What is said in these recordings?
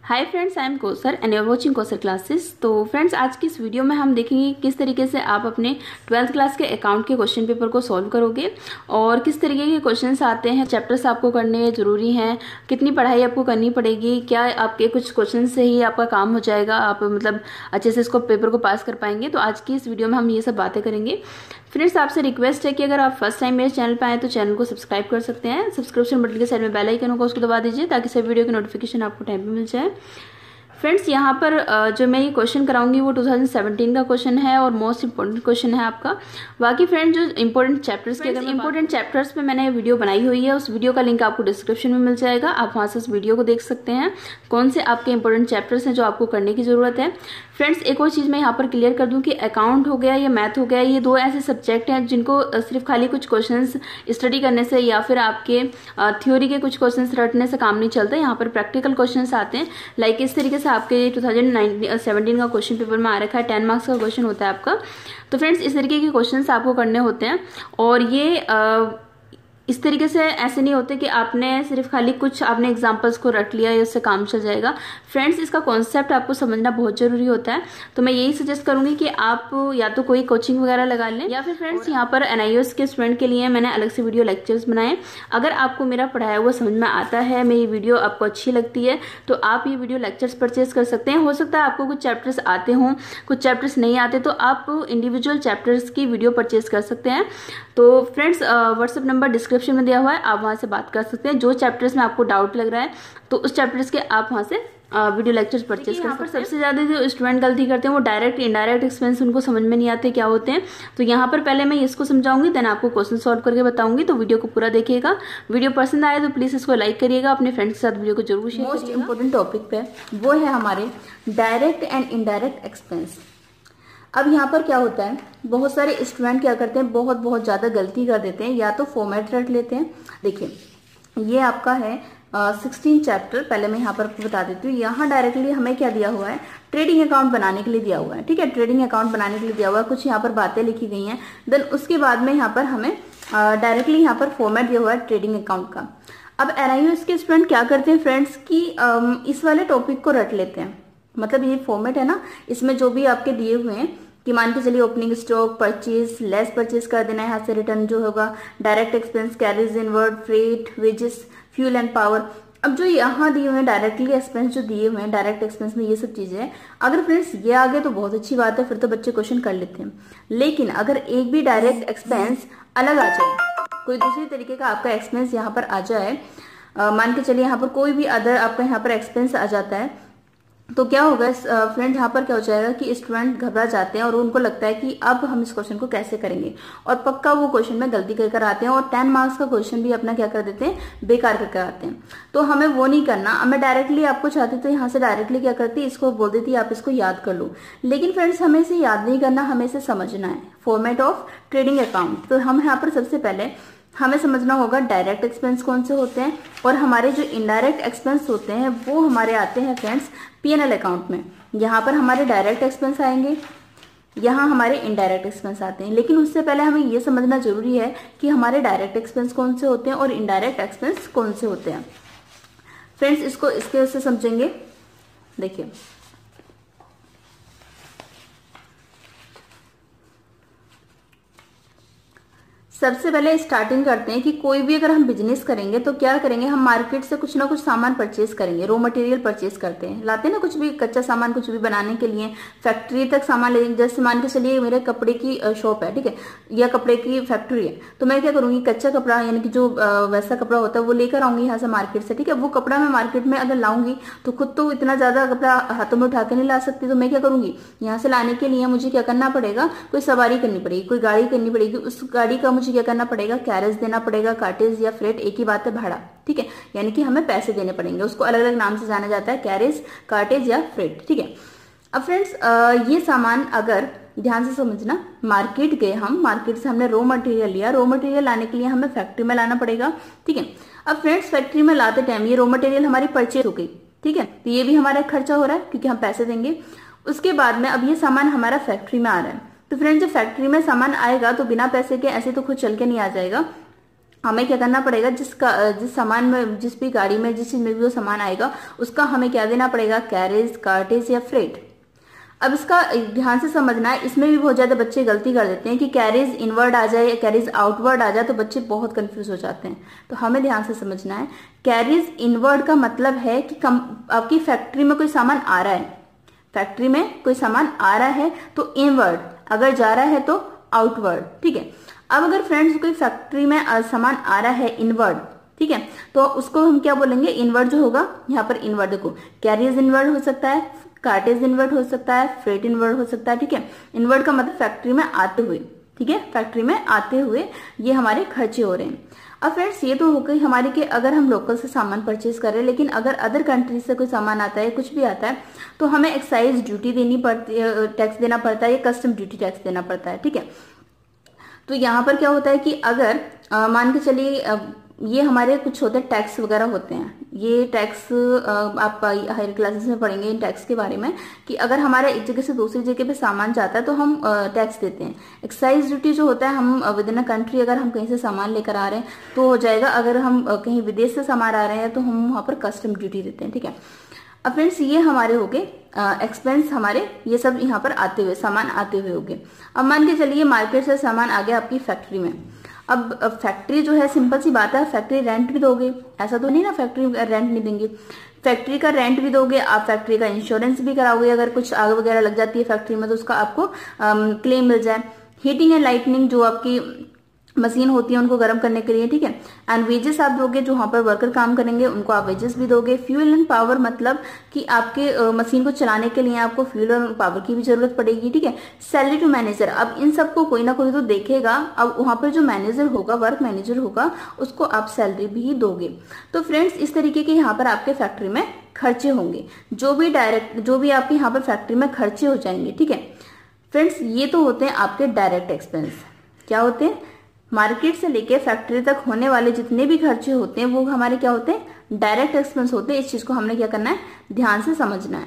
Hi friends, I am Kausar and you are watching Kausar classes. तो friends, आज की इस वीडियो में हम देखेंगे किस तरीके से आप अपने 12th क्लास के अकाउंट के क्वेश्चन पेपर को सॉल्व करोगे और किस तरीके के क्वेश्चंस आते हैं, चैप्टर्स आपको करने जरूरी हैं, कितनी पढ़ाई आपको करनी पड़ेगी, क्या आपके कुछ क्वेश्चन से ही आपका काम हो जाएगा, आप मतलब अच्छे से इसको पेपर को पास कर पाएंगे। तो आज की इस वीडियो में हम ये सब बातें करेंगे। फ्रेंड्स, आपसे रिक्वेस्ट है कि अगर आप फर्स्ट टाइम मेरे चैनल पर आए तो चैनल को सब्सक्राइब कर सकते हैं। सब्सक्रिप्शन बटन के साइड में बेल आइकन होगा, उसको दबा दीजिए ताकि सब वीडियो की नोटिफिकेशन आपको टाइम पे मिल जाए। फ्रेंड्स, यहाँ पर जो मैं ये क्वेश्चन कराऊंगी वो 2017 का क्वेश्चन है और मोस्ट इंपॉर्टेंट क्वेश्चन है आपका। बाकी फ्रेंड, जो इंपॉर्टेंट चैप्टर्स के अगर इंपॉर्टेंट चैप्टर्स पे मैंने वीडियो बनाई हुई है, उस वीडियो का लिंक आपको डिस्क्रिप्शन में मिल जाएगा। आप वहां से उस वीडियो को देख सकते हैं कौन से आपके इंपॉर्टेंट चैप्टर्स हैं जो आपको करने की जरूरत है। फ्रेंड्स, एक और चीज मैं यहाँ पर क्लियर कर दूं कि अकाउंट हो गया या मैथ हो गया, ये दो ऐसे सब्जेक्ट हैं जिनको सिर्फ खाली कुछ क्वेश्चंस स्टडी करने से या फिर आपके थ्योरी के कुछ क्वेश्चंस रटने से काम नहीं चलता। यहाँ पर प्रैक्टिकल क्वेश्चंस आते हैं। लाइक इस तरीके से आपके 2017 का क्वेश्चन पेपर में आ रखा है, 10 मार्क्स का क्वेश्चन होता है आपका। तो फ्रेंड्स, इस तरीके के क्वेश्चंस आपको करने होते हैं और ये इस तरीके से ऐसे नहीं होते कि आपने सिर्फ खाली कुछ आपने एग्जांपल्स को रट लिया या उससे काम चल जाएगा। फ्रेंड्स, इसका कॉन्सेप्ट आपको समझना बहुत जरूरी होता है। तो मैं यही सजेस्ट करूंगी कि आप या तो कोई कोचिंग वगैरह लगा लें या फिर फ्रेंड्स यहाँ पर NIOS के स्टूडेंट के लिए मैंने अलग से वीडियो लेक्चर्स बनाए। अगर आपको मेरा पढ़ाया हुआ समझ में आता है, मेरी वीडियो आपको अच्छी लगती है, तो आप ये वीडियो लेक्चर्स परचेज कर सकते हैं। हो सकता है आपको कुछ चैप्टर्स आते हों, कुछ चैप्टर्स नहीं आते, तो आप इंडिविजुअल चैप्टर्स की वीडियो परचेज कर सकते हैं। तो फ्रेंड्स, व्हाट्सएप नंबर डिस्क्रिप्शन में दिया हुआ है, आप वहां से बात कर सकते हैं। जो चैप्टर्स में आपको डाउट लग रहा है तो उस चैप्टर्स के आप वहां से वीडियो लेक्चर्स परचेज कर सकते हैं। सबसे ज्यादा जो स्टूडेंट गलती करते हैं वो डायरेक्ट इनडायरेक्ट एक्सपेंस उनको समझ में नहीं आते क्या होते हैं। तो यहाँ पर पहले मैं इसको समझाऊंगी, देन आपको क्वेश्चन सॉल्व करके बताऊंगी। तो वीडियो को पूरा देखिएगा। वीडियो पसंद आए तो प्लीज इसको लाइक करिएगा, अपने फ्रेंड्स के साथ वीडियो को जरूर शेयर करिएगा। मोस्ट इंपोर्टेंट टॉपिक पे वो है हमारे डायरेक्ट एंड इनडायरेक्ट एक्सपेंस। अब यहाँ पर क्या होता है, बहुत सारे स्टूडेंट क्या करते हैं, बहुत ज्यादा गलती कर देते हैं। या तो फॉर्मेट रट लेते हैं। देखिए, ये आपका है 16 चैप्टर। पहले मैं यहाँ पर बता देती हूँ। यहाँ डायरेक्टली हमें क्या दिया हुआ है, ट्रेडिंग अकाउंट बनाने के लिए दिया हुआ है। ठीक है, ट्रेडिंग अकाउंट बनाने के लिए दिया हुआ है। कुछ यहाँ पर बातें लिखी गई हैं। देन उसके बाद में यहाँ पर हमें डायरेक्टली यहाँ पर फॉर्मेट दिया हुआ है ट्रेडिंग अकाउंट का। अब NIOS के स्टूडेंट क्या करते हैं फ्रेंड्स की इस वाले टॉपिक को रट लेते हैं। मतलब ये फॉर्मेट है ना, इसमें जो भी आपके दिए हुए हैं कि मान के चलिए opening stock, purchase, less purchase कर देना है, यहाँ से रिटर्न जो होगा, direct expense, carries inward, freight, wages, fuel and power. अब जो यहाँ दिए हुए हैं डायरेक्टली एक्सपेंस जो दिए हुए हैं डायरेक्ट एक्सपेंस में, ये सब चीजें हैं। अगर फ्रेंड्स ये आ गए तो बहुत अच्छी बात है, फिर तो बच्चे क्वेश्चन कर लेते हैं। लेकिन अगर एक भी डायरेक्ट एक्सपेंस अलग आ जाए, कोई दूसरी तरीके का आपका एक्सपेंस यहाँ पर आ जाए, मान के चलिए यहाँ पर कोई भी अदर आपका यहाँ पर एक्सपेंस आ जाता है, तो क्या होगा फ्रेंड, यहाँ पर क्या हो जाएगा कि स्टूडेंट घबरा जाते हैं और उनको लगता है कि अब हम इस क्वेश्चन को कैसे करेंगे, और पक्का वो क्वेश्चन में गलती कर आते हैं और 10 मार्क्स का क्वेश्चन भी अपना क्या कर देते हैं, बेकार कर आते हैं। तो हमें वो नहीं करना। अब मैं डायरेक्टली आपको चाहती तो यहाँ से डायरेक्टली क्या करती, इसको बोल देती आप इसको याद कर लो। लेकिन फ्रेंड्स, हमें इसे याद नहीं करना, हमें इसे समझना है। Format of trading account. तो हम यहाँ पर सबसे पहले हमें समझना होगा डायरेक्ट एक्सपेंस कौन से होते हैं और हमारे जो इनडायरेक्ट एक्सपेंस होते हैं वो हमारे आते हैं फ्रेंड्स P&L अकाउंट में। यहाँ पर हमारे डायरेक्ट एक्सपेंस आएंगे, यहाँ हमारे इनडायरेक्ट एक्सपेंस आते हैं। लेकिन उससे पहले हमें ये समझना जरूरी है कि हमारे डायरेक्ट एक्सपेंस कौन से होते हैं और इनडायरेक्ट एक्सपेंस कौन से होते हैं। फ्रेंड्स, इसको इसके उससे समझेंगे। देखिए, सबसे पहले स्टार्टिंग करते हैं कि कोई भी अगर हम बिजनेस करेंगे तो क्या करेंगे, हम मार्केट से कुछ ना कुछ सामान परचेज करेंगे, रॉ मटेरियल परचेज करते हैं, लाते हैं ना कुछ भी कच्चा सामान, कुछ भी बनाने के लिए फैक्ट्री तक सामान ले। जैसे मान के चलिए मेरे कपड़े की शॉप है, ठीक है, या कपड़े की फैक्ट्री है, तो मैं क्या करूंगी, कच्चा कपड़ा यानी कि जो वैसा कपड़ा होता है वो लेकर आऊंगी यहाँ से मार्केट से। ठीक है, वो कपड़ा मैं मार्केट में अगर लाऊंगी तो खुद तो इतना ज्यादा कपड़ा हाथों में उठा के नहीं ला सकती। तो मैं क्या करूंगी, यहाँ से लाने के लिए मुझे क्या करना पड़ेगा, कोई सवारी करनी पड़ेगी, कोई गाड़ी करनी पड़ेगी। उस गाड़ी का मुझे क्या करना पड़ेगा, कैरेज देना पड़ेगा, कार्टेज या फ्रेट, एक ही बात है, भाड़ा। ठीक है, यानी कि हमें पैसे देने पड़ेंगे। उसको अलग अलग नाम से जाना जाता है, कैरेज, कार्टेज या फ्रेट। ठीक है, अब फ्रेंड्स ये सामान अगर ध्यान से समझना, मार्केट गए हम, मार्केट से हमने रॉ मटेरियल लिया, रॉ मटेरियल लाने के लिए हमें फैक्ट्री में लाना पड़ेगा। ठीक है, अब फ्रेंड्स फैक्ट्री में लाते टाइम ये रॉ मटेरियल हमारी परचेज हो गई। ठीक है, तो ये भी हमारा खर्चा हो रहा है क्योंकि हम पैसे देंगे। उसके बाद में अब ये सामान हमारा फैक्ट्री में आ रहा है। तो फ्रेंड्स, जब फैक्ट्री में सामान आएगा तो बिना पैसे के ऐसे तो खुद चल के नहीं आ जाएगा। हमें क्या करना पड़ेगा, जिस सामान में, जिस भी गाड़ी में, जिस चीज में भी वो सामान आएगा उसका हमें क्या देना पड़ेगा, कैरेज, कार्टेज या फ्रेट। अब इसका ध्यान से समझना है, इसमें भी बहुत ज्यादा बच्चे गलती कर देते हैं कि कैरेज इनवर्ड आ जाए या कैरेज आउटवर्ड आ जाए, तो बच्चे बहुत कंफ्यूज हो जाते हैं। तो हमें ध्यान से समझना है, कैरेज इनवर्ड का मतलब है कि आपकी फैक्ट्री में कोई सामान आ रहा है, फैक्ट्री में कोई सामान आ रहा है तो इनवर्ड, अगर जा रहा है तो आउटवर्ड, ठीक है। अब अगर फ्रेंड्स कोई फैक्ट्री में सामान आ रहा है इनवर्ड, ठीक है, तो उसको हम क्या बोलेंगे, इनवर्ड जो होगा, यहाँ पर इनवर्ड देखो, कैरियर्स इनवर्ड हो सकता है, कार्टेज इनवर्ड हो सकता है, फ्रेट इनवर्ड हो सकता है, ठीक है। इनवर्ड का मतलब फैक्ट्री में आते हुए, ठीक है, फैक्ट्री में आते हुए ये हमारे खर्चे हो रहे हैं। अब फ्रेंड्स ये तो हो गई हमारी कि अगर हम लोकल से सामान परचेज कर रहे हैं, लेकिन अगर अदर कंट्री से कोई सामान आता है, कुछ भी आता है, तो हमें एक्साइज ड्यूटी देनी पड़ती है, टैक्स देना पड़ता है, या कस्टम ड्यूटी टैक्स देना पड़ता है, ठीक है। तो यहाँ पर क्या होता है कि अगर मान के चलिए ये हमारे कुछ होते हैं टैक्स वगैरह होते हैं, ये टैक्स आप हायर क्लासेस में पढ़ेंगे इन टैक्स के बारे में, कि अगर हमारा एक जगह से दूसरी जगह पे सामान जाता है तो हम टैक्स देते हैं। एक्साइज ड्यूटी जो होता है, हम विद इन अ कंट्री अगर हम कहीं से सामान लेकर आ रहे हैं तो हो जाएगा, अगर हम कहीं विदेश से सामान आ रहे हैं तो हम वहां पर कस्टम ड्यूटी देते हैं, ठीक है। अब फ्रेंड्स ये हमारे हो गए एक्सपेंस, हमारे ये सब यहाँ पर आते हुए, सामान आते हुए हो गए। अब मान के चलिए मार्केट से सामान आ गया आपकी फैक्ट्री में। अब फैक्ट्री जो है, सिंपल सी बात है, फैक्ट्री रेंट भी दोगे, ऐसा तो नहीं ना फैक्ट्री रेंट नहीं देंगे, फैक्ट्री का रेंट भी दोगे आप, फैक्ट्री का इंश्योरेंस भी कराओगे, अगर कुछ आग वगैरह लग जाती है फैक्ट्री में तो उसका आपको क्लेम मिल जाए। हीटिंग एंड लाइटनिंग जो आपकी मशीन होती है उनको गर्म करने के लिए, ठीक है। एंड वेजेस आप दोगे, जो वहां पर वर्कर काम करेंगे उनको आप वेजेस भी दोगे। फ्यूल एंड पावर मतलब कि आपके मशीन को चलाने के लिए आपको फ्यूल और पावर की भी जरूरत पड़ेगी, ठीक है। सैलरी टू मैनेजर, अब इन सबको कोई ना कोई तो देखेगा, अब वहां पर जो मैनेजर होगा, वर्क मैनेजर होगा, उसको आप सैलरी भी दोगे। तो फ्रेंड्स इस तरीके के यहाँ पर आपके फैक्ट्री में खर्चे होंगे, जो भी आपके यहाँ पर फैक्ट्री में खर्चे हो जाएंगे, ठीक है। फ्रेंड्स ये तो होते हैं आपके डायरेक्ट एक्सपेंस। क्या होते हैं, मार्केट से लेके फैक्ट्री तक होने वाले जितने भी खर्चे होते हैं वो हमारे क्या होते हैं, डायरेक्ट एक्सपेंस होते हैं। इस चीज को हमने क्या करना है, ध्यान से समझना है।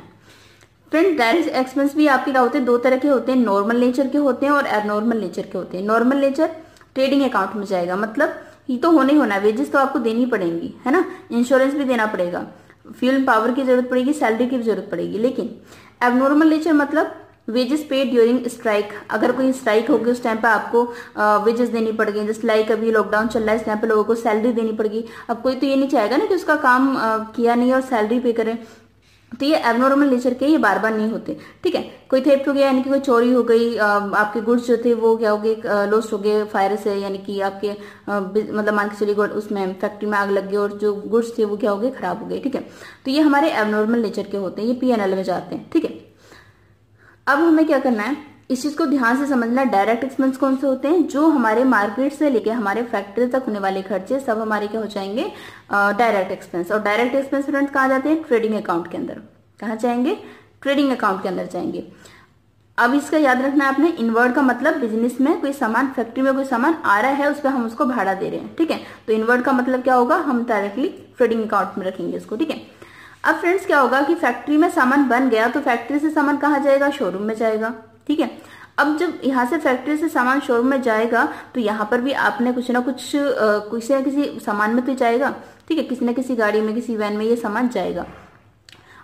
फ्रेंड डायरेक्ट एक्सपेंस भी आपके क्या होते हैं, दो तरह के होते हैं, नॉर्मल नेचर के होते हैं और एबनॉर्मल नेचर के होते हैं। नॉर्मल नेचर ट्रेडिंग अकाउंट में जाएगा, मतलब ये तो होने होना, वेजेस तो आपको देनी पड़ेंगी, है ना, इंश्योरेंस भी देना पड़ेगा, फ्यूल पावर की जरूरत पड़ेगी, सैलरी की भी जरूरत पड़ेगी। लेकिन एबनॉर्मल नेचर मतलब वेजेस पेड ड्यूरिंग स्ट्राइक, अगर कोई स्ट्राइक होगी उस टाइम पे आपको वेजेस देनी पड़ेगी। जस्ट लाइक अभी लॉकडाउन चल रहा है, इस टाइम पे लोगों को सैलरी देनी पड़ेगी। अब कोई तो ये नहीं चाहेगा ना कि उसका काम किया नहीं और सैलरी पे करे, तो ये एबनॉर्मल नेचर के, ये बार बार नहीं होते, ठीक है। कोई थेफ्ट हो गया, यानी कि कोई चोरी हो गई, आपके गुड्स जो थे वो क्या हो गए, लॉस्ट हो गए फायर से, यानी कि आपके मतलब मान के चलिए उसमें फैक्ट्री में आग लग गई और जो गुड्स थे वो क्या हो गए, खराब हो गए, ठीक है। तो ये हमारे एबनॉर्मल नेचर के होते हैं, ये P&L में जाते हैं, ठीक है। अब हमें क्या करना है, इस चीज को ध्यान से समझना। डायरेक्ट एक्सपेंस कौन से होते हैं, जो हमारे मार्केट से लेके हमारे फैक्ट्री तक होने वाले खर्चे सब हमारे क्या हो जाएंगे, डायरेक्ट एक्सपेंस। और डायरेक्ट एक्सपेंस फ्रेंड्स कहाँ जाते हैं, ट्रेडिंग अकाउंट के अंदर। कहाँ जाएंगे, ट्रेडिंग अकाउंट के अंदर जाएंगे। अब इसका याद रखना है आपने, इनवर्ड का मतलब बिजनेस में कोई सामान, फैक्ट्री में कोई सामान आ रहा है, उस पर हम उसको भाड़ा दे रहे हैं, ठीक है। तो इनवर्ड का मतलब क्या होगा, हम डायरेक्टली ट्रेडिंग अकाउंट में रखेंगे इसको, ठीक है। अब फ्रेंड्स क्या होगा कि फैक्ट्री में सामान बन गया तो फैक्ट्री से सामान कहाँ जाएगा, शोरूम में जाएगा, ठीक है। अब जब यहाँ से फैक्ट्री से सामान शोरूम में जाएगा तो यहाँ पर भी आपने कुछ ना कुछ किसी ना किसी सामान में तो जाएगा, ठीक है, किसी ना किसी गाड़ी में, किसी वैन में ये सामान जाएगा।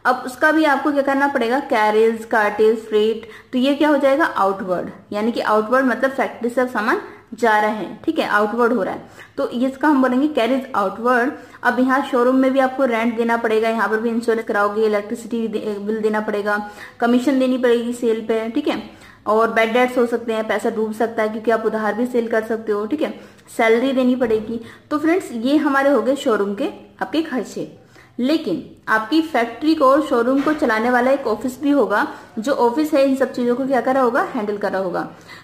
अब उसका भी आपको क्या करना पड़ेगा, कैरेज, कार्टेज, फ्रेट, तो ये क्या हो जाएगा, आउटवर्ड, यानी कि आउटवर्ड मतलब फैक्ट्री से सामान जा रहा है, ठीक है, आउटवर्ड हो रहा है, तो इसका हम बोलेंगे कैरेज आउटवर्ड। अब यहाँ शोरूम में भी आपको रेंट देना पड़ेगा, यहाँ पर भी इंश्योरेंस कराओगे, इलेक्ट्रिसिटी बिल देना पड़ेगा, कमीशन देनी पड़ेगी सेल पे, ठीक है। और बैड डेट्स हो सकते हैं, पैसा डूब सकता है क्योंकि आप उधार भी सेल कर सकते हो, ठीक है। सैलरी देनी पड़ेगी। तो फ्रेंड्स ये हमारे हो गए शोरूम के आपके खर्चे। लेकिन आपकी फैक्ट्री को, शोरूम को चलाने वाला एक ऑफिस भी होगा, जो ऑफिस है इन सब चीजों को क्या कर रहा होगा, हैंडल कर रहा होगा।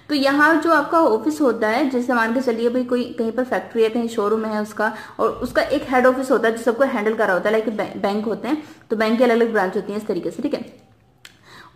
तो यहाँ जो आपका ऑफिस होता है, जैसे मान के चलिए भाई कोई कहीं पर फैक्ट्री है, कहीं शोरूम है उसका, और उसका एक हेड ऑफिस होता है जो सबको हैंडल कर रहा होता है, लाइक बैंक होते हैं, तो बैंक की अलग अलग ब्रांच होती है इस तरीके से, ठीक है।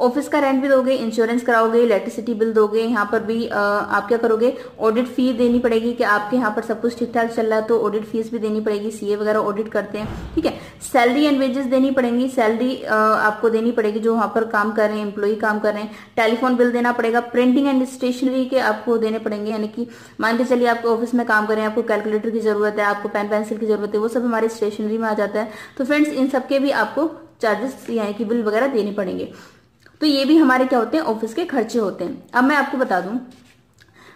ऑफिस का रेंट भी दोगे, इंश्योरेंस कराओगे, इलेक्ट्रिसिटी बिल दोगे, यहाँ पर भी आप क्या करोगे, ऑडिट फी देनी पड़ेगी कि आपके यहाँ पर सब कुछ ठीक ठाक चल रहा है तो ऑडिट फीस भी देनी पड़ेगी, सीए वगैरह ऑडिट करते हैं, ठीक है। सैलरी एंड वेजेस देनी पड़ेंगी, सैलरी आपको देनी पड़ेगी जो वहां पर काम कर रहे हैं, एम्प्लॉय काम कर रहे हैं। टेलीफोन बिल देना पड़ेगा, प्रिंटिंग एंड स्टेशनरी के आपको देने पड़ेंगे, यानी कि मान के चलिए आप ऑफिस में काम कर रहे हैं, आपको कैलकुलेटर की जरूरत है, आपको पेन पेंसिल की जरूरत है, वो सब हमारे स्टेशनरी में आ जाता है। तो फ्रेंड्स इन सबके भी आपको चार्जेस यानी कि बिल वगैरह देने पड़ेंगे। तो ये भी हमारे क्या होते हैं, ऑफिस के खर्चे होते हैं। अब मैं आपको बता दूं,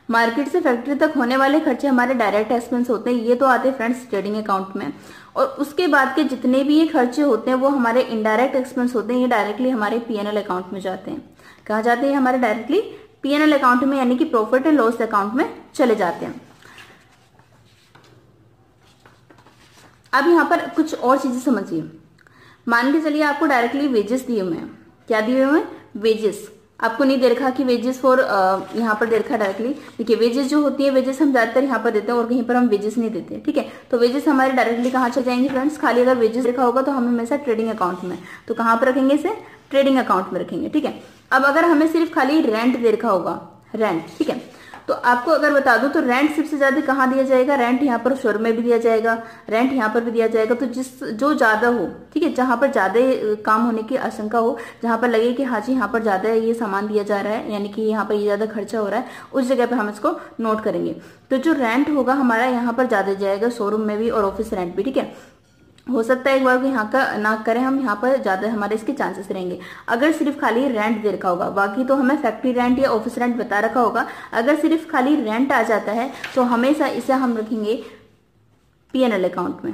मार्केट से फैक्ट्री तक होने वाले खर्चे हमारे डायरेक्ट एक्सपेंस होते हैं, ये तो आते हैं फ्रेंड्स ट्रेडिंग अकाउंट में। और उसके बाद के जितने भी ये खर्चे होते हैं वो हमारे इनडायरेक्ट एक्सपेंस होते हैं, ये डायरेक्टली हमारे पीएनएल अकाउंट में जाते हैं। कहाँ जाते हैं, हमारे डायरेक्टली पीएनएल अकाउंट में, यानी कि प्रॉफिट एंड लॉस अकाउंट में चले जाते हैं। अब यहाँ पर कुछ और चीजें समझिए। मान के चलिए आपको डायरेक्टली वेजेस दिए हुए हैं, क्या दिए हुए हैं, वेजेस। आपको नहीं दे रखा कि वेजेस फॉर, यहाँ पर दे रखा डायरेक्टली। देखिए वेजेस जो होती है, वेजेस हम ज्यादातर यहाँ पर देते हैं और कहीं पर हम वेजेस नहीं देते, ठीक है। तो वेजेस हमारे डायरेक्टली कहाँ चले जाएंगे फ्रेंड्स, खाली अगर वेजेस लिखा होगा तो हम हमेशा ट्रेडिंग अकाउंट में, तो कहाँ पर रखेंगे इसे, ट्रेडिंग अकाउंट में रखेंगे, ठीक है। अब अगर हमें सिर्फ खाली रेंट दे रखा होगा, रेंट, ठीक है, तो आपको अगर बता दूं तो रेंट सबसे ज्यादा कहाँ दिया जाएगा, रेंट यहाँ पर शोरूम में भी दिया जाएगा, रेंट यहाँ पर भी दिया जाएगा। तो जो ज्यादा हो, ठीक है, जहां पर ज्यादा काम होने की आशंका हो, जहां पर लगे कि हाँ जी यहाँ पर ज्यादा ये सामान दिया जा रहा है, यानी कि यहाँ पर ये ज्यादा खर्चा हो रहा है, उस जगह पे हम इसको नोट करेंगे। तो जो रेंट होगा हमारा यहाँ पर ज्यादा जाएगा, शोरूम में भी और ऑफिस रेंट भी, ठीक है। हो सकता है एक बार को यहाँ का ना करें हम, यहाँ पर ज्यादा हमारे इसके चांसेस रहेंगे अगर सिर्फ खाली रेंट दे रखा होगा। बाकी तो हमें फैक्ट्री रेंट या ऑफिस रेंट बता रखा होगा। अगर सिर्फ खाली रेंट आ जाता है तो हमेशा इसे हम रखेंगे पीएनएल अकाउंट में,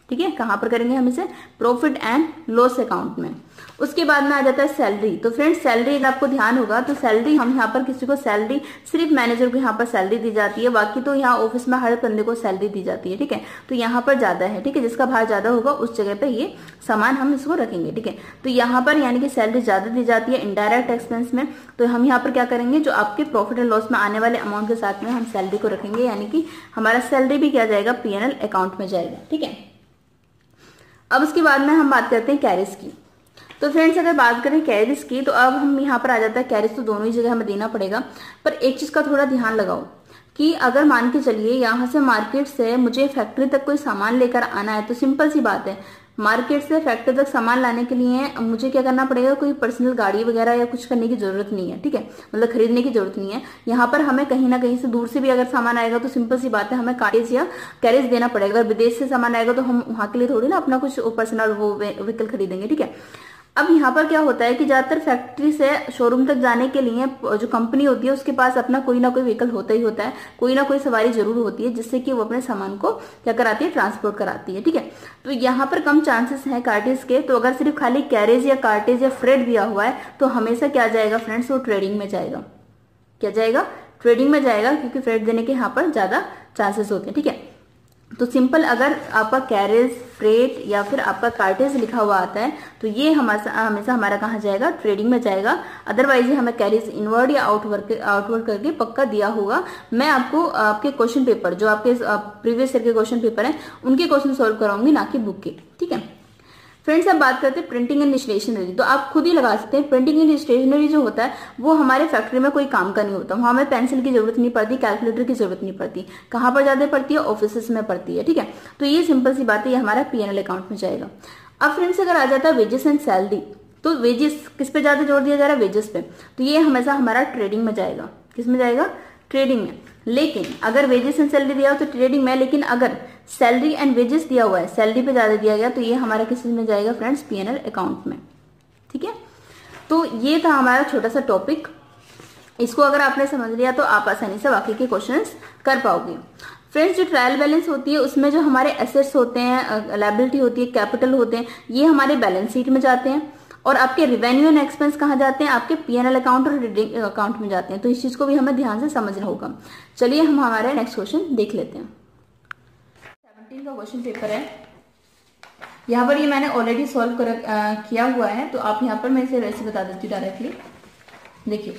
ठीक है। कहां पर करेंगे हम इसे, प्रॉफिट एंड लॉस अकाउंट में। उसके बाद में आ जाता है सैलरी। तो फ्रेंड्स सैलरी अगर आपको ध्यान होगा तो सैलरी हम यहाँ पर किसी को सैलरी, सिर्फ मैनेजर को यहाँ पर सैलरी दी जाती है, बाकी तो यहाँ ऑफिस में हर बंदे को सैलरी दी जाती है, ठीक है। तो यहाँ पर ज्यादा है, ठीक है, जिसका भार ज्यादा होगा उस जगह पे ये सामान हम इसको रखेंगे, ठीक है। तो यहाँ पर यानी कि सैलरी ज्यादा दी जाती है इनडायरेक्ट एक्सपेंस में। तो हम यहाँ पर क्या करेंगे, जो आपके प्रॉफिट एंड लॉस में आने वाले अमाउंट के साथ में हम सैलरी को रखेंगे, यानी कि हमारा सैलरी भी क्या जाएगा, पीएनएल अकाउंट में जाएगा, ठीक है। अब उसके बाद में हम बात करते हैं कैरिज की। तो फ्रेंड्स अगर बात करें कैरिज की तो अब हम यहाँ पर आ जाता है कैरिज, तो दोनों ही जगह हमें देना पड़ेगा। पर एक चीज का थोड़ा ध्यान लगाओ कि अगर मान के चलिए यहाँ से मार्केट से मुझे फैक्ट्री तक कोई सामान लेकर आना है, तो सिंपल सी बात है, मार्केट से फैक्ट्री तक सामान लाने के लिए मुझे क्या करना पड़ेगा, कोई पर्सनल गाड़ी वगैरह या कुछ करने की जरूरत नहीं है, ठीक है, मतलब खरीदने की जरूरत नहीं है। यहाँ पर हमें कहीं ना कहीं से दूर से भी अगर सामान आएगा तो सिंपल सी बात है, हमें कार्टेज या कैरेज देना पड़ेगा। अगर विदेश से सामान आएगा तो हम वहां के लिए थोड़ी ना अपना कुछ पर्सनल वो व्हीकल खरीदेंगे, ठीक है। अब यहाँ पर क्या होता है कि ज्यादातर फैक्ट्री से शोरूम तक जाने के लिए जो कंपनी होती है उसके पास अपना कोई ना कोई व्हीकल होता ही होता है, कोई ना कोई सवारी जरूर होती है जिससे कि वो अपने सामान को क्या कराती है, ट्रांसपोर्ट कराती है, ठीक है। तो यहाँ पर कम चांसेस हैं कार्टेज के। तो अगर सिर्फ खाली कैरेज या कार्टेज या फ्रेट दिया हुआ है तो हमेशा क्या जाएगा फ्रेंड्स, वो ट्रेडिंग में जाएगा। क्या जाएगा, ट्रेडिंग में जाएगा, क्योंकि फ्रेट देने के यहाँ पर ज्यादा चांसेस होते हैं, ठीक है। तो सिंपल अगर आपका कैरेज, फ्रेट या फिर आपका कार्टेज लिखा हुआ आता है तो ये हमेशा हमारा कहाँ जाएगा, ट्रेडिंग में जाएगा। अदरवाइज हमें कैरेज इनवर्ड या आउटवर्ड करके पक्का दिया होगा। मैं आपको आपके क्वेश्चन पेपर, जो आपके प्रीवियस ईयर के क्वेश्चन पेपर हैं, उनके क्वेश्चन सोल्व कराऊंगी, ना कि बुक के, ठीक है। फ्रेंड्स अब बात करते हैं प्रिंटिंग एंड स्टेशनरी। तो आप खुद ही लगा सकते हैं, प्रिंटिंग एंड स्टेशनरी जो होता है वो हमारे फैक्ट्री में कोई काम का नहीं होता, वहां हमें पेंसिल की जरूरत नहीं पड़ती, कैलकुलेटर की जरूरत नहीं पड़ती। कहाँ पर ज्यादा पड़ती है, ऑफिस में पड़ती है, ठीक है। तो ये सिंपल सी बात है, ये हमारा पीएनएल अकाउंट में जाएगा। अब फ्रेंड्स अगर आ जाता है वेजेस एंड सैलरी, तो वेजेस किस पे ज्यादा जोर दिया जा रहा है, वेजेस पे। तो ये हमेशा हमारा ट्रेडिंग में जाएगा, किस में जाएगा, ट्रेडिंग में। लेकिन अगर वेजेस एंड सैलरी दिया हो तो ट्रेडिंग में, लेकिन अगर सैलरी एंड वेजेस दिया हुआ है, सैलरी पे ज्यादा दिया गया, तो ये हमारा किस में जाएगा फ्रेंड्स, पीएनएल अकाउंट में, ठीक है। तो ये था हमारा छोटा सा टॉपिक। इसको अगर आपने समझ लिया तो आप आसानी से बाकी के क्वेश्चंस कर पाओगे। फ्रेंड्स जो ट्रायल बैलेंस होती है उसमें जो हमारे एसेट्स होते हैं, लायबिलिटी होती है, कैपिटल होते हैं, ये हमारे बैलेंस शीट में जाते हैं। और आपके रिवेन्यू एंड एक्सपेंस कहाँ जाते हैं, आपके पीएनएल अकाउंट और ट्रेडिंग अकाउंट में जाते हैं। तो इस चीज को भी हमें ध्यान से समझना होगा। चलिए हम हमारे नेक्स्ट क्वेश्चन देख लेते हैं। 17 का क्वेश्चन पेपर है, यहाँ पर ये मैंने ऑलरेडी सॉल्व किया हुआ है, तो आप यहाँ पर मैं इसे वैसे बता देती हूँ डायरेक्टली। देखिए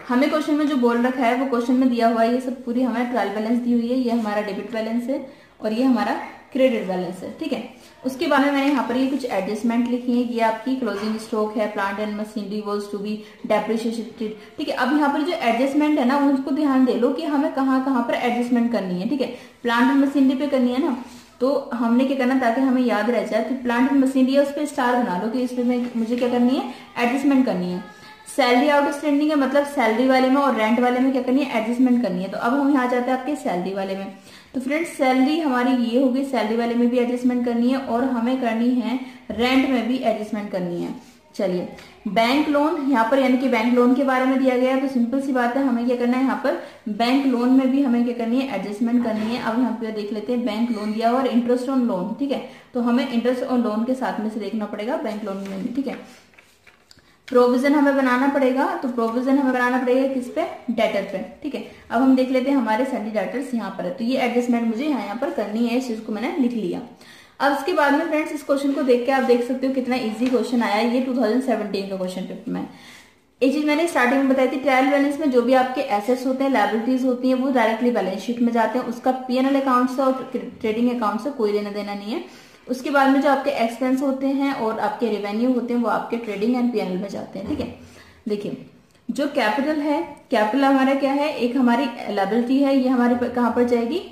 हमें क्वेश्चन में जो बोल रखा है वो क्वेश्चन में दिया हुआ है, ये सब पूरी हमें ट्रायल बैलेंस दी हुई है, ये हमारा डेबिट बैलेंस है और ये हमारा क्रेडिट बैलेंस है, ठीक है। उसके बाद में मैंने यहाँ पर ये कुछ एडजस्टमेंट लिखी है। ये आपकी क्लोजिंग स्टॉक है, plant and machinery was to be depreciated. ठीक है, अब यहाँ पर जो एडजस्टमेंट है ना उसको ध्यान दे लो कि हमें कहाँ कहाँ पर एडजस्टमेंट करनी है। ठीक है, प्लांट एंड मशीनरी पे करनी है ना, तो हमने क्या करना ताकि हमें याद रह जाए, तो प्लांट एंड मशीनरी है उस पर स्टार बना लो कि इसमें मुझे क्या करनी है, एडजस्टमेंट करनी है। सैलरी आउटस्टैंडिंग है, मतलब सैलरी वाले में और रेंट वाले में क्या करनी है, एडजस्टमेंट करनी है। तो अब हम यहाँ जाते हैं आपके सैलरी वाले में। तो फ्रेंड्स सैलरी हमारी ये होगी, सैलरी वाले में भी एडजस्टमेंट करनी है और हमें करनी है रेंट में भी एडजस्टमेंट करनी है। चलिए, बैंक लोन यहाँ पर यानी कि बैंक लोन के बारे में दिया गया है, तो सिंपल सी बात है, हमें क्या करना है यहाँ पर बैंक लोन में भी हमें क्या करनी है, एडजस्टमेंट करनी है। अब यहाँ पे देख लेते हैं बैंक लोन दिया हुआ और इंटरेस्ट ऑन लोन। ठीक है, तो हमें इंटरेस्ट ऑन लोन के साथ में से देखना पड़ेगा बैंक लोन में भी। ठीक है, प्रोविजन हमें बनाना पड़ेगा, तो प्रोविजन हमें बनाना पड़ेगा किस पे, डेटर पे। ठीक है, अब हम देख लेते हैं हमारे सैलरी डेटर्स यहाँ पर है, तो ये एडजस्टमेंट मुझे यहाँ पर करनी है, इस चीज को मैंने लिख लिया। अब इसके बाद में फ्रेंड्स इस क्वेश्चन को देख के आप देख सकते हो कितना इजी क्वेश्चन आया है। ये 2017 का क्वेश्चन पेपर में। एक चीज मैंने स्टार्टिंग में बताई थी, ट्रायल बैलेंस में जो भी आपके एसेट्स होते हैं, लायबिलिटीज होती हैं, वो डायरेक्टली बैलेंस शीट में जाते हैं। उसका P&L अकाउंट से और ट्रेडिंग अकाउंट से कोई लेना देना नहीं है। उसके बाद में जो आपके एक्सपेंस होते हैं और आपके रेवेन्यू होते हैं वो आपके ट्रेडिंग एंड P&L में जाते हैं। ठीक है, देखिए जो कैपिटल है, कैपिटल हमारा क्या है, एक हमारी लायबिलिटी है, ये हमारे कहाँ पर जाएगी,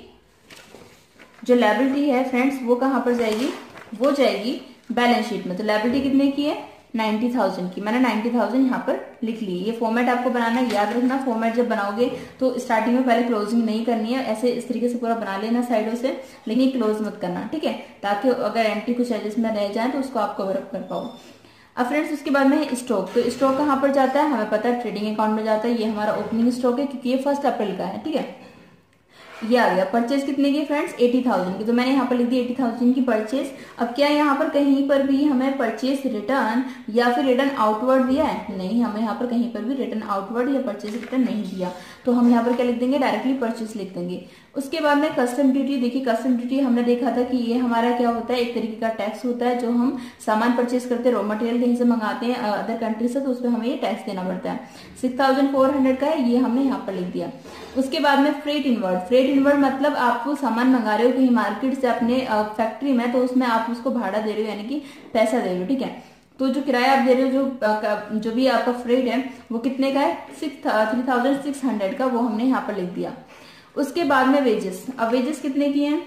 जो लायबिलिटी है फ्रेंड्स वो कहाँ पर जाएगी, वो जाएगी बैलेंस शीट में। तो लायबिलिटी कितने की है, 90,000 की। मैंने 90,000 यहाँ पर लिख ली। ये फॉर्मेट आपको बनाना है, याद रखना फॉर्मेट जब बनाओगे तो स्टार्टिंग में पहले क्लोजिंग नहीं करनी है, ऐसे इस तरीके से पूरा बना लेना साइडों से, लेकिन क्लोज मत करना। ठीक है, ताकि अगर एंट्री कुछ एडजस्टमेंट रह जाए तो उसको आप कवर अप कर पाओ। अब फ्रेंड्स उसके बाद में स्टॉक, तो स्टॉक कहाँ पर जाता है, हमें पता है ट्रेडिंग अकाउंट में जाता है। ये हमारा ओपनिंग स्टॉक है क्योंकि ये 1 अप्रैल का है। ठीक है, ये आ गया। परचेज कितने की फ्रेंड्स, 80,000 की, तो मैंने यहाँ पर लिख दी 80,000 की परचेज। अब क्या यहाँ पर कहीं पर भी हमें परचेज रिटर्न या फिर रिटर्न आउटवर्ड दिया है, नहीं, हमें यहाँ पर कहीं पर भी रिटर्न आउटवर्ड या परचेज रिटर्न नहीं दिया, तो हम यहाँ पर क्या लिख देंगे, डायरेक्टली परचेज लिख देंगे। उसके बाद में कस्टम ड्यूटी, देखिए कस्टम ड्यूटी हमने देखा था कि ये हमारा क्या होता है, एक तरीके का टैक्स होता है। जो हम सामान परचेज करते हैं, रॉ मटेरियल कहीं से मंगाते हैं अदर कंट्री से, तो उस पर हमें ये टैक्स देना पड़ता है। 6,400 का है, ये हमने यहाँ पर लिख दिया। उसके बाद में फ्रेट इनवर्ड, फ्रेट इनवर्ड मतलब आप वो सामान मंगा रहे हो कहीं मार्केट से अपने फैक्ट्री में, तो उसमें आप उसको भाड़ा दे रहे हो, यानी कि पैसा दे रहे हो। ठीक है, तो जो किराया आप दे रहे हो, जो भी आपका फ्रेट है वो कितने का है, 3,600 का, वो हमने यहाँ पर लिख दिया। उसके बाद में वेजेस, अब वेजेस कितने की हैं,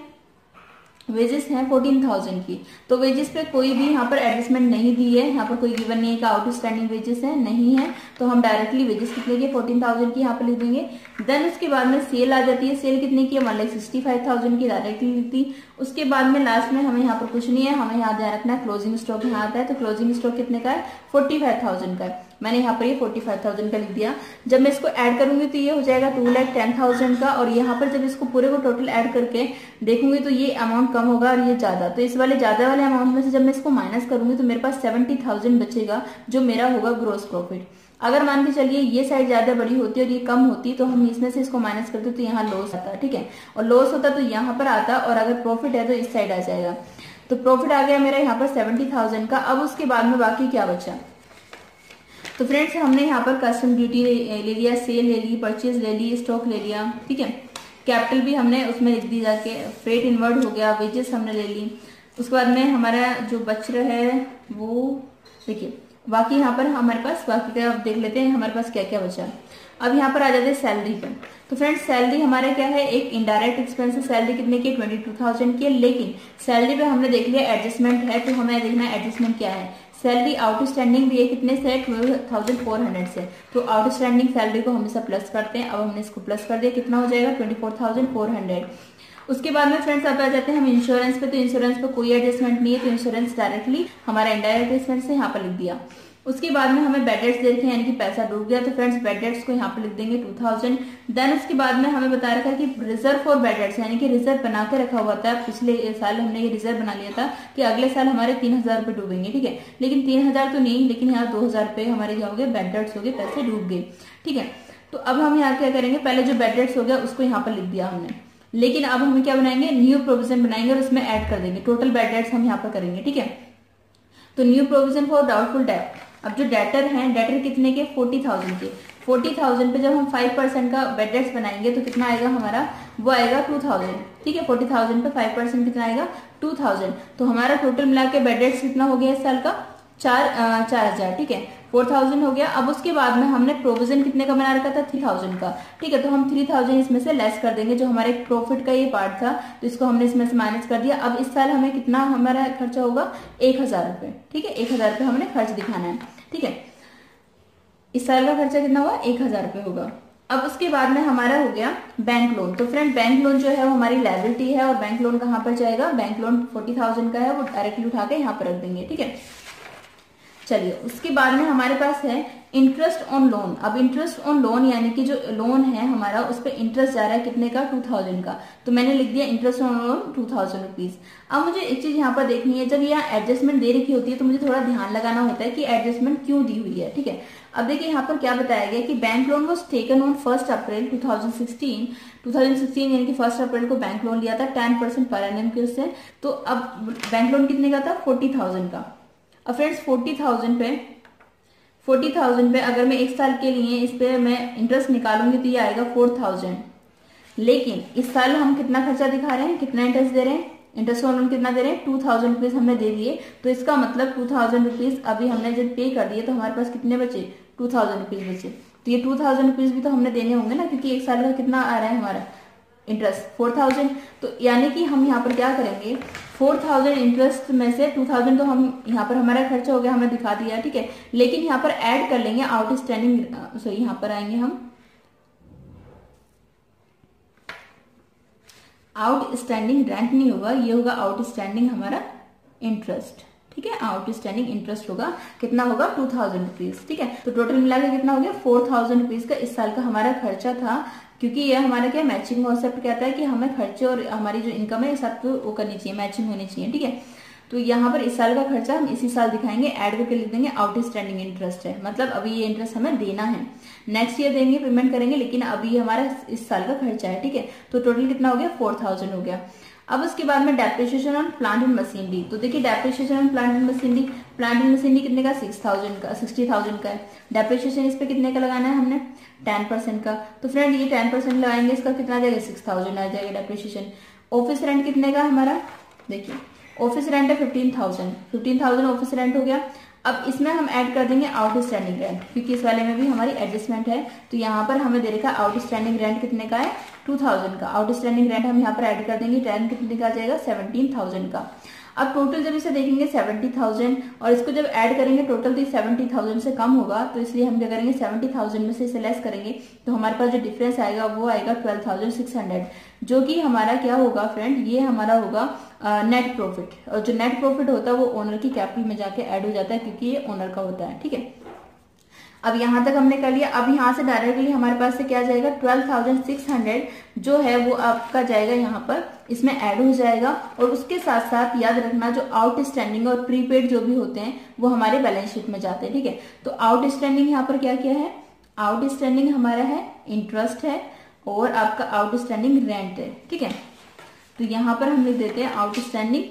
वेजेस हैं 14,000 की। तो वेजेस पे कोई भी यहाँ पर एडजस्टमेंट नहीं दी है, यहाँ पर कोई गिवन नहीं है कि आउटस्टैंडिंग वेजेस है, नहीं है, तो हम डायरेक्टली वेजेस कितने की, 14,000 की यहाँ पर लिख देंगे। देन उसके बाद में सेल आ जाती है, सेल कितने की है, 1,65,000 की, डायरेक्टली लिख दी। उसके बाद में लास्ट में हमें यहाँ पर कुछ नहीं है, हमें यहाँ ध्यान रखना है क्लोजिंग स्टॉक यहाँ आता है, तो क्लोजिंग स्टॉक कितने का है, 45,000 का है। मैंने यहाँ पर ये 45,000 का लिख दिया। जब मैं इसको ऐड करूंगी तो ये हो जाएगा 2,10,000 का, और यहाँ पर जब इसको पूरे को टोटल ऐड करके देखूंगी तो ये अमाउंट कम होगा और ये ज्यादा, तो इस वाले ज्यादा वाले अमाउंट में से जब मैं इसको माइनस करूंगी तो मेरे पास 70,000 बचेगा, जो मेरा होगा ग्रोस प्रॉफिट। अगर मान के चलिए ये साइड ज्यादा बड़ी होती और ये कम होती, तो हम इसमें से इसको माइनस करते तो यहाँ लॉस आता। ठीक है, और लॉस होता तो यहाँ पर आता, और अगर प्रॉफिट है तो इस साइड आ जाएगा। तो प्रॉफिट आ गया मेरा यहाँ पर 70,000 का। अब उसके बाद में बाकी क्या बचा, तो फ्रेंड्स हमने यहाँ पर कस्टम ड्यूटी ले लिया, सेल ले ली, परचेज ले ली, स्टॉक ले लिया। ठीक है, कैपिटल भी हमने उसमें लिख दी जाके, फ्रेट इनवर्ड हो गया, वेजेस हमने ले ली। उसके बाद में हमारा जो बच रहा है वो देखिए, बाकी यहाँ पर हमारे पास बाकी का देख लेते हैं हमारे पास क्या क्या बचा। अब यहाँ पर आ जाते हैं सैलरी पर। तो फ्रेंड्स सैलरी हमारा क्या है, एक इनडायरेक्ट एक्सपेंस है। सैलरी कितने की, 22,000 की है, लेकिन सैलरी पे हमने देख लिया एडजस्टमेंट है, तो हमें देखना है एडजस्टमेंट क्या है। सैलरी आउटस्टैंडिंग भी है कितने से, 12,400 से, तो आउटस्टैंडिंग सैलरी को हमेशा प्लस करते हैं। अब हमने इसको प्लस कर दिया, कितना हो जाएगा, 24,400। उसके बाद में फ्रेंड्स अब आ जाते हैं हम इंश्योरेंस पे। तो इंश्योरेंस पे कोई एडजस्टमेंट नहीं है, तो इंश्योरेंस डायरेक्टली हमारा इनडायरेक्ट एक्सपेंस से यहाँ पर लिख दिया। उसके बाद में हमें बेड डेट्स देखे, यानी कि पैसा डूब गया, तो फ्रेंड्स बेड डेट्स को यहाँ पर लिख देंगे 2,000। देन उसके बाद में हमें बता रखा है कि रिजर्व फॉर बेड डेट्स, यानी कि रिजर्व बना के रखा हुआ था। पिछले साल हमने ये रिजर्व बना लिया था कि अगले साल हमारे 3,000 रुपए डूबेंगे। ठीक है, लेकिन 3,000 तो नहीं, लेकिन यहाँ 2,000 रुपए हमारे क्या हो गए, बेड डेट्स हो गए, पैसे डूब गए। ठीक है, तो अब हम यहाँ क्या करेंगे, पहले जो बेड डेट्स हो गया उसको यहाँ पर लिख दिया हमने, लेकिन अब हम क्या बनाएंगे, न्यू प्रोविजन बनाएंगे और उसमें ऐड कर देंगे। टोटल बेड डेट्स हम यहाँ पर करेंगे। ठीक है, तो new provision for doubtful debt. अब जो डेटर हैं, डेटर कितने के, 40,000 के। 40,000 पे जब हम 5% का बेड रेट्स बनाएंगे तो कितना आएगा हमारा, वो आएगा 2,000। ठीक है, 40,000 पे 5% कितना आएगा, 2,000। तो हमारा टोटल मिला के बेड रेट्स कितना हो गया इस साल का, 4,000। ठीक है, 4,000 हो गया। अब उसके बाद में हमने प्रोविजन कितने का बना रखा था, 3,000 का। ठीक है, तो हम 3,000 इसमें से लेस कर देंगे, जो हमारे प्रॉफिट का ये पार्ट था, तो इसको हमने इसमें से माइनस कर दिया। अब इस साल हमें कितना हमारा खर्चा होगा, 1,000 रुपए। ठीक है, 1,000 रुपए हमने खर्च दिखाना है। ठीक है, इस साल का खर्चा कितना हुआ, 1,000 रुपए होगा। अब उसके बाद में हमारा हो गया बैंक लोन। तो फ्रेंड बैंक लोन जो है वो हमारी लायबिलिटी है, और बैंक लोन कहाँ पर जाएगा, बैंक लोन 40,000 का है, वो डायरेक्टली उठा के यहाँ पर रख देंगे। ठीक है, चलिए उसके बाद में हमारे पास है इंटरेस्ट ऑन लोन। अब इंटरेस्ट ऑन लोन यानी कि जो लोन है हमारा, उस पर इंटरेस्ट जा रहा है कितने का, 2,000 का। तो मैंने लिख दिया इंटरेस्ट ऑन लोन 2,000 रुपीज। अब मुझे एक चीज यहाँ पर देखनी है, जब यहाँ एडजस्टमेंट दे रखी होती है तो मुझे थोड़ा ध्यान लगाना होता है कि एडजस्टमेंट क्यों दी हुई है। ठीक है, अब देखिए यहाँ पर क्या बताया गया कि bank loan was taken on 1 अप्रैल 2016 यानी कि 1 अप्रैल को बैंक लोन लिया था 10% पर एनम के उससे। तो अब बैंक लोन कितने का था, 40,000 का। अब फ्रेंड्स 40,000 पे अगर मैं एक साल के लिए इस पे मैं इंटरेस्ट निकालूंगी तो ये आएगा 4,000। लेकिन इस साल हम कितना खर्चा दिखा रहे हैं, कितना इंटरेस्ट दे रहे हैं, इंटरेस्ट ऑन लोन कितना दे रहे हैं, 2,000 रुपीज हमने दे दिए। तो इसका मतलब 2,000 रुपीज अभी हमने जब पे कर दिए तो हमारे पास कितने बचे, 2,000 रुपीज बचे। तो ये 2,000 रुपीज भी तो हमने देने होंगे ना, क्योंकि एक साल का कितना आ रहा है हमारा इंटरेस्ट, 4,000। तो यानी कि हम यहाँ पर क्या करेंगे, 4,000 इंटरेस्ट में से 2,000 तो हम यहाँ पर हमारा खर्चा हो गया, हमने दिखा दिया। ठीक है, लेकिन यहाँ पर ऐड कर लेंगे आउटस्टैंडिंग, सॉरी यहाँ पर आएंगे हम आउटस्टैंडिंग रेंट नहीं होगा, ये होगा आउटस्टैंडिंग हमारा इंटरेस्ट। ठीक है, आउटस्टैंडिंग इंटरेस्ट होगा, कितना होगा, 2,000 रुपीज। ठीक है, तो टोटल मिला के कितना हो गया, 4,000 रुपीज का इस साल का हमारा खर्चा था। क्योंकि ये हमारा क्या मैचिंग कॉन्सेप्ट कहता है कि हमें खर्चे और हमारी जो इनकम है साथ वो करनी चाहिए, मैचिंग होनी चाहिए। ठीक है, तो यहाँ पर इस साल का खर्चा हम इसी साल दिखाएंगे, ऐड करके लिख देंगे आउटस्टैंडिंग इंटरेस्ट है, मतलब अभी ये इंटरेस्ट हमें देना है, नेक्स्ट ईयर देंगे, पेमेंट करेंगे, लेकिन अभी हमारा इस साल का खर्चा है। ठीक है, तो टोटल कितना हो गया, 4,000 हो गया। अब उसके बाद में depreciation on plant and machinery. तो देखिए depreciation on plant and machinery कितने का, 60,000 का है। डेप्रिसिएशन इस पे कितने का लगाना है हमने, 10% का। तो फ्रेंड ये 10% लगाएंगे, इसका कितना आ जाएगा, 6,000 आ जाएगा डेप्रिसिएशन। ऑफिस रेंट कितने का हमारा, देखिए ऑफिस रेंट है 15,000 ऑफिस रेंट हो गया। अब इसमें हम ऐड कर देंगे आउटस्टैंडिंग रेंट, क्योंकि इस वाले में भी हमारी एडजस्टमेंट है। तो यहाँ पर हमें दे रखा है आउटस्टैंडिंग रेंट कितने का है, 2,000 का। आउटस्टैंडिंग रेंट हम यहाँ पर ऐड कर देंगे, रेंट कितने का आ जाएगा, 17,000 का। अब टोटल जब इसे देखेंगे 70,000 और इसको जब ऐड करेंगे टोटल तो 70,000 से कम होगा, तो इसलिए हम क्या करेंगे 70,000 में से इसे लेस करेंगे, तो हमारे पास जो डिफरेंस आएगा वो आएगा 12,600, जो कि हमारा क्या होगा फ्रेंड, ये हमारा होगा नेट प्रॉफिट। और जो नेट प्रॉफिट होता है वो ओनर की कैपिटल में जाके ऐड हो जाता है, क्योंकि ये ओनर का होता है। ठीक है, अब यहां तक हमने कर लिया। अब यहाँ से डायरेक्टली हमारे पास से क्या जाएगा, 12,600 जो है वो आपका जाएगा यहाँ पर, इसमें ऐड हो जाएगा। और उसके साथ साथ याद रखना जो आउटस्टैंडिंग और प्रीपेड जो भी होते हैं वो हमारे बैलेंस शीट में जाते हैं। ठीक है, तो आउटस्टैंडिंग यहाँ पर क्या किया है, आउटस्टैंडिंग हमारा है इंटरेस्ट है और आपका आउटस्टैंडिंग रेंट है। ठीक है, तो यहाँ पर हम लिख देते हैं आउटस्टैंडिंग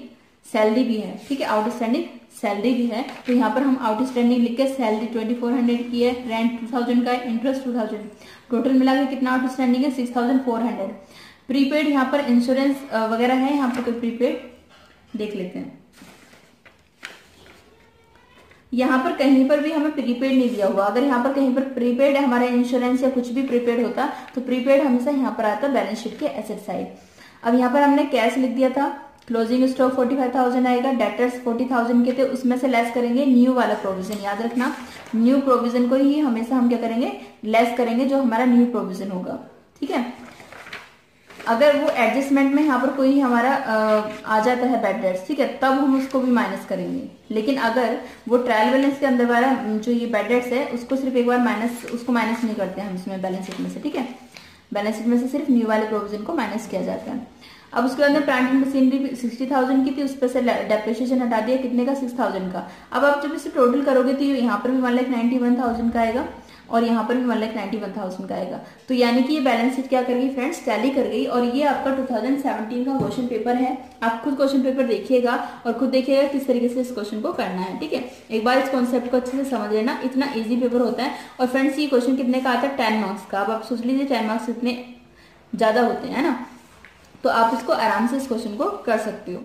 सैलरी भी है। ठीक है, आउटस्टैंडिंग सैलरी भी है, तो यहाँ पर हम आउटस्टैंडिंग लिख के सैलरी 2,400 की है, रेंट 2,000 का है, इंटरेस्ट 2,000, टोटल मिला के कितना आउटस्टैंडिंग है, 6,400। प्रीपेड यहाँ पर इंश्योरेंस वगैरह है, यहाँ पर कोई प्रीपेड देख लेते हैं। यहाँ पर कहीं पर भी हमें प्रीपेड नहीं दिया हुआ, अगर यहाँ पर कहीं पर प्रीपेड हमारा इंश्योरेंस या कुछ भी प्रीपेड होता तो प्रीपेड हमेशा यहाँ पर आता बैलेंस शीट के एसेट साइड। अब यहाँ पर हमने कैश लिख दिया था, क्लोजिंग स्टॉक 45,000 आएगा, डेटर्स 40,000 के थे, उसमें से लेस करेंगे न्यू वाला प्रोविजन। याद रखना न्यू प्रोविजन को ही हमेशा हम क्या करेंगे, लेस करेंगे, जो हमारा न्यू प्रोविजन होगा। ठीक है, अगर वो एडजस्टमेंट में यहाँ पर कोई हमारा आ जाता है बैड डेट्स, ठीक है, तब हम उसको भी माइनस करेंगे। लेकिन अगर वो ट्रायल बैलेंस के अंदर वाला जो ये बैड डेट्स है उसको सिर्फ एक बार उसको माइनस नहीं करते हम इसमें बैलेंस शीट में से। ठीक है, बैलेंस शीट में से सिर्फ न्यू वाले प्रोविजन को माइनस किया जाता है। अब उसके बाद में प्लांट एंड मशीनरी 60,000 की थी, उस पर से डेप्रिसिएशन हटा दिया, कितने का, 6,000 का। अब आप जब इसे टोटल करोगे तो यहाँ पर भी 1,91,000 का आएगा, और यहाँ पर भी 1,91,000 का आएगा। तो यानी कि ये बैलेंस शीट क्या कर गई फ्रेंड्स, टैली कर गई। और ये आपका 2017 का क्वेश्चन पेपर है। आप खुद क्वेश्चन पेपर देखिएगा और खुद देखिएगा किस तरीके से इस क्वेश्चन को करना है। ठीक है, एक बार इस कॉन्सेप्ट को अच्छे से समझ लेना, इतना ईजी पेपर होता है। और फ्रेंड्स ये क्वेश्चन कितने का आता है, 10 मार्क्स का। अब आप सोच लीजिए 10 मार्क्स इतने ज्यादा होते हैं ना, तो आप इसको आराम से इस क्वेश्चन को कर सकते हो।